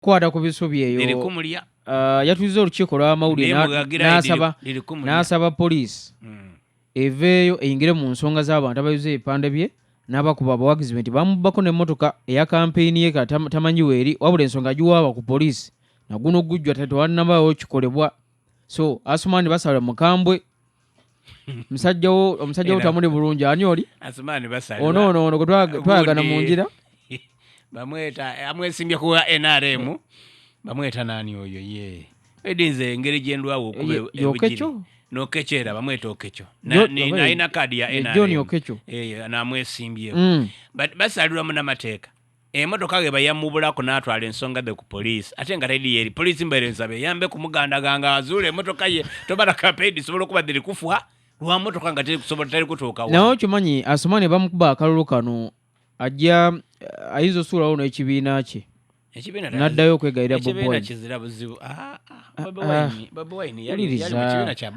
kwata ku bisubi eyo yatuliza olukiiko lw'amawulire n'asaba poliisi eveeyo eyingire mu nsonga z'abantu abayuza ebipande bye n'abakuba abawagizi nti bamubbako n'emmotoka eya kampeyini ye tamanyi weeri wabula ensonga agiwaaba ku poliisi naguno gujjwa tewalinabaawo kikolebwa. So Asumani basala mukambwe omusajja wo tamuli bulungi ani oli ono gwe twayagana mu njira bamweta amwesimbye ku NRM bamweta nani oyo ye edinze engeri gyendwawo Okecho n'okechera bamweta Okecho naina kadi ya NRM John Okecho namwesimbye basalira mu n'amateeka emotoka ge bayamubulako n'atwala ensonga ze ku poliisi ate nga tayidi yeri poliisi mberenzabe yambe kumugandaganga azuule emotoka ye tobala kampeyini sobola okuba dhiri kufa lwa motoka nga teri kutuukawo nawo kimanyi Asumani bamukuba akalulu kano ajja ayinza osuulawo n'ekibiina kye n'addayo okwegayira Bobi Wine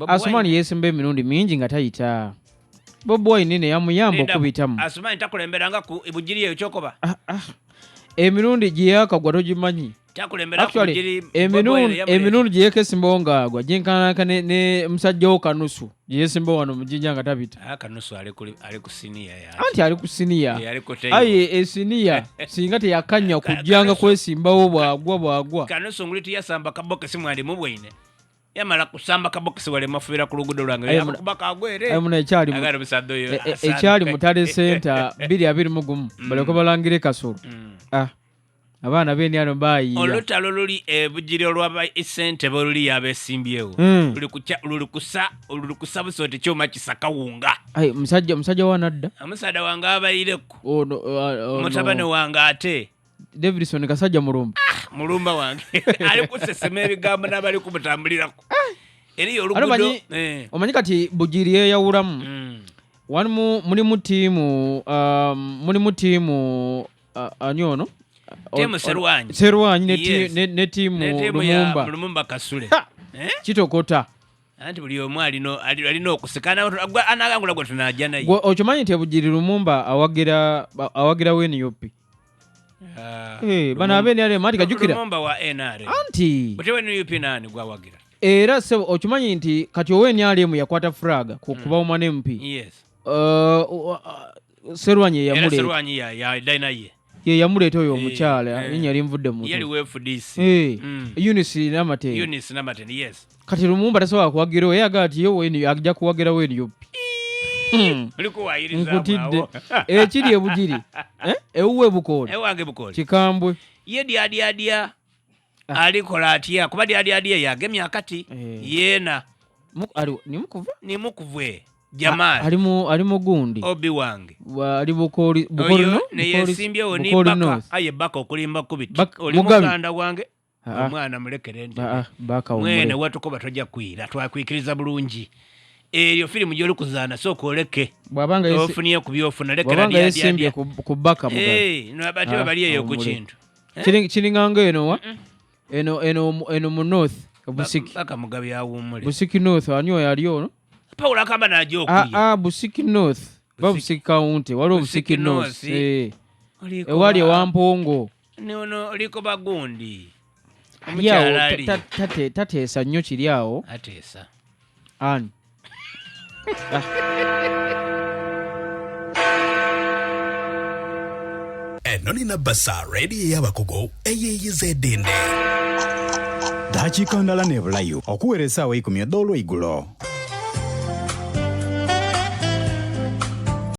Asumani yeesimba emirundi mingi nga tayita Bobi Wine ne yamuyamba okubitamu Asumani takulemberanga ku Bugiri eyo kyokoba emirundi gye yakagwa togimanyi emirundi gye yekesimbawo ngaagwa gyenkanaka ne musajja wo Kanusu gye yeesimbawo wano mu Jinja nga tabita Kanusu ali ku siniya anti ali ku siniya aye esiniya singa teyakanya kujjanga kwesimbawo bwagwa Kanusu nguliti yasamba kabokesi mwandi mu Bwine yamala kusamba kabokesi wale mafubira ku lugudo lwange yakubaka agwere ekyali Mutale Center 221 baleko balangire Kasulu abaana b'endyano bayiya olutalo luli Bugiri olwaba esente boluli yabesimbyewo luli kusa busote kyoma kisakawunga musajja wanadda omusajja wange abayireko mutabane wange ate Davidson Kasajja mulumba wange ali kusesema ebigambo n'abali kumutambulirako eriyo olugudo omanyi kati Bugiri yeyawulamu mulimu tiimu ani ono tiimu Serwanyi ne tiimu Lumumba Kasule kitokota anti buli omu alina okusikana anagangula gwe tunajja naye okimanyi nti Bugiri Lumumba awagira WNUP bana abeni ale mati kajukira Lumumba wa NRM anti bute WNUP nani gwawagira era sebo okimanyi nti kati WNRM yakwata fraga kuba omwana MP yes Serwanyi yamule Serwanyi ya daina ye yamuleeta oyo omukyala yinya limvudde mu yali FDC Eunice Namateni yes kati Lumumba tasobola kuwagira we yaga ati yo ajja kuwagira WNUP nkutidde ekiri Bugiri ewuwe Bukoli ewange Bukoli Kikambwe ye dyadya alikola atya kuba dyadya yagemya akati yena nimukuvwe Jamal alimu gundi Obi wange ali Bukoli no ne yesimbyewo ni baka aye baka okulimba kubiti oli muganda wange omwana mulekere ndi baka mwene watukoba tojja kwira twakwikiriza bulungi eyo filimu gyoli kuzaana soko oleke bwabanga ofuniye kubyofuna lekera bya yesimbye ku baka no abate bali eyo ku kintu kiringanga eno mu north Busiki baka mugabe yawumule Busiki north anyo yali ono Paul akamba najo okuya Busiki north Busiki county wali Busiki north ewali Wampongo ono liko bagundi omukyala ali tateesa nnyo kiri awo ateesa ani eno nina basa ready y'abakugu eyeeyeza eddende dakiika ndala ne bulayo okuweereza awo $10 igulo.